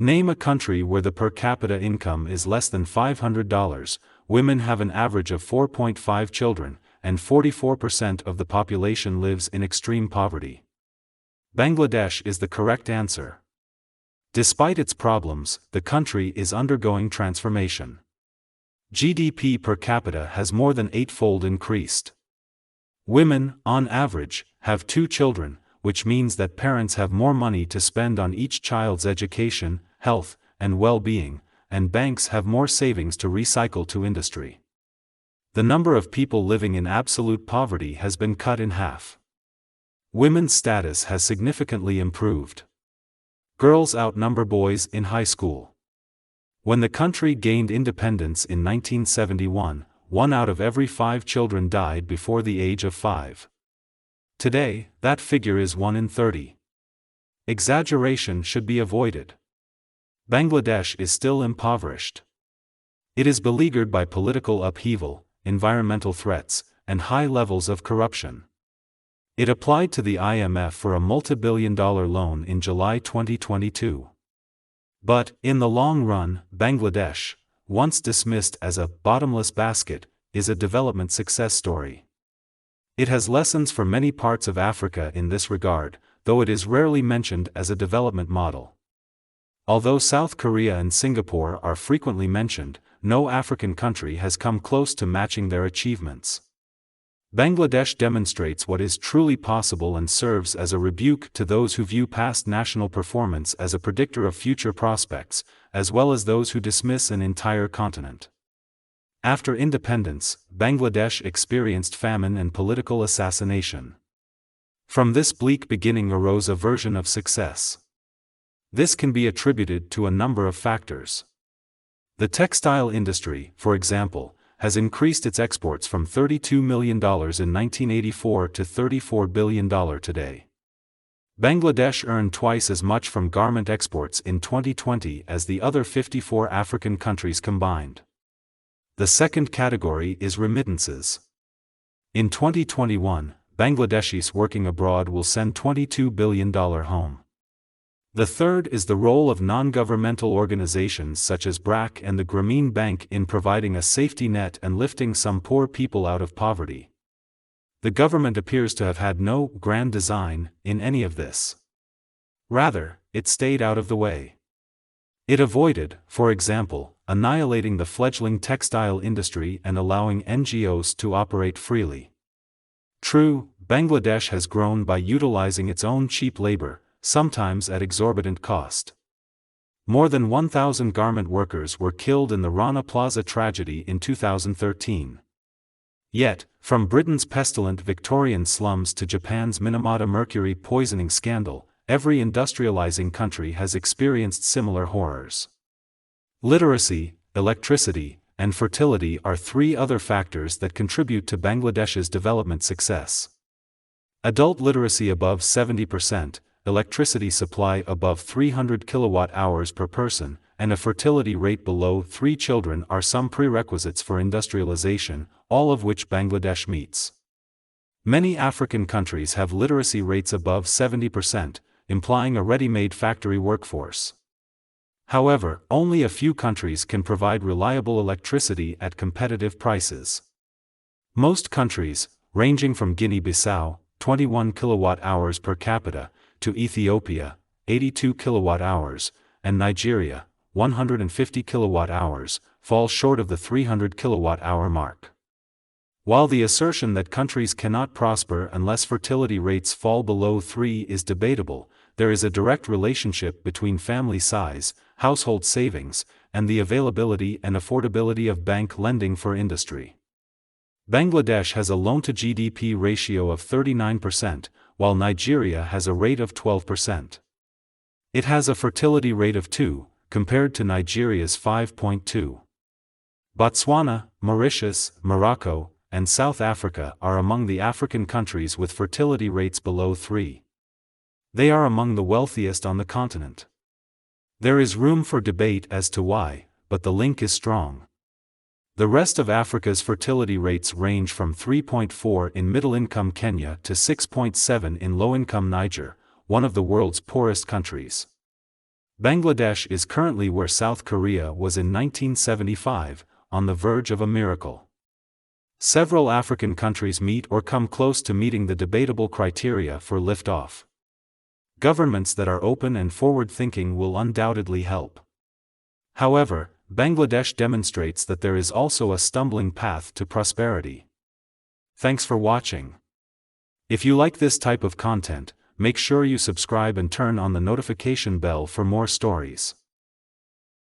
Name a country where the per capita income is less than $500, women have an average of 4.5 children, and 44% of the population lives in extreme poverty. Bangladesh is the correct answer. Despite its problems, the country is undergoing transformation. GDP per capita has more than eightfold increased. Women, on average, have 2 children, which means that parents have more money to spend on each child's education, health, and well-being, and banks have more savings to recycle to industry. The number of people living in absolute poverty has been cut in half. Women's status has significantly improved. Girls outnumber boys in high school. When the country gained independence in 1971, 1 out of every 5 children died before the age of 5. Today, that figure is 1 in 30. Exaggeration should be avoided. Bangladesh is still impoverished. It is beleaguered by political upheaval, environmental threats, and high levels of corruption. It applied to the IMF for a multi-billion-dollar loan in July 2022. But, in the long run, Bangladesh, once dismissed as a bottomless basket, is a development success story. It has lessons for many parts of Africa in this regard, though it is rarely mentioned as a development model. Although South Korea and Singapore are frequently mentioned, no African country has come close to matching their achievements. Bangladesh demonstrates what is truly possible and serves as a rebuke to those who view past national performance as a predictor of future prospects, as well as those who dismiss an entire continent. After independence, Bangladesh experienced famine and political assassination. From this bleak beginning arose a version of success. This can be attributed to a number of factors. The textile industry, for example, has increased its exports from $32 million in 1984 to $34 billion today. Bangladesh earned twice as much from garment exports in 2020 as the other 54 African countries combined. The second category is remittances. In 2021, Bangladeshis working abroad will send $22 billion home. The third is the role of non-governmental organizations such as BRAC and the Grameen Bank in providing a safety net and lifting some poor people out of poverty. The government appears to have had no grand design in any of this. Rather, it stayed out of the way. It avoided, for example, annihilating the fledgling textile industry and allowing NGOs to operate freely. True, Bangladesh has grown by utilizing its own cheap labor, sometimes at exorbitant cost. More than 1,000 garment workers were killed in the Rana Plaza tragedy in 2013. Yet, from Britain's pestilent Victorian slums to Japan's Minamata mercury poisoning scandal, every industrializing country has experienced similar horrors. Literacy, electricity, and fertility are 3 other factors that contribute to Bangladesh's development success. Adult literacy above 70%, electricity supply above 300 kilowatt-hours per person, and a fertility rate below 3 children are some prerequisites for industrialization, all of which Bangladesh meets. Many African countries have literacy rates above 70%, implying a ready-made factory workforce. However, only a few countries can provide reliable electricity at competitive prices. Most countries, ranging from Guinea-Bissau, 21 kilowatt-hours per capita, to Ethiopia, 82 kilowatt-hours, and Nigeria, 150 kilowatt-hours, fall short of the 300 kilowatt-hour mark. While the assertion that countries cannot prosper unless fertility rates fall below 3 is debatable, there is a direct relationship between family size, household savings, and the availability and affordability of bank lending for industry. Bangladesh has a loan-to-GDP ratio of 39%, while Nigeria has a rate of 12%. It has a fertility rate of 2, compared to Nigeria's 5.2. Botswana, Mauritius, Morocco, and South Africa are among the African countries with fertility rates below 3. They are among the wealthiest on the continent. There is room for debate as to why, but the link is strong. The rest of Africa's fertility rates range from 3.4 in middle-income Kenya to 6.7 in low-income Niger, one of the world's poorest countries. Bangladesh is currently where South Korea was in 1975, on the verge of a miracle. Several African countries meet or come close to meeting the debatable criteria for liftoff. Governments that are open and forward-thinking will undoubtedly help. However, Bangladesh demonstrates that there is also a stumbling path to prosperity. Thanks for watching. If you like this type of content, make sure you subscribe and turn on the notification bell for more stories.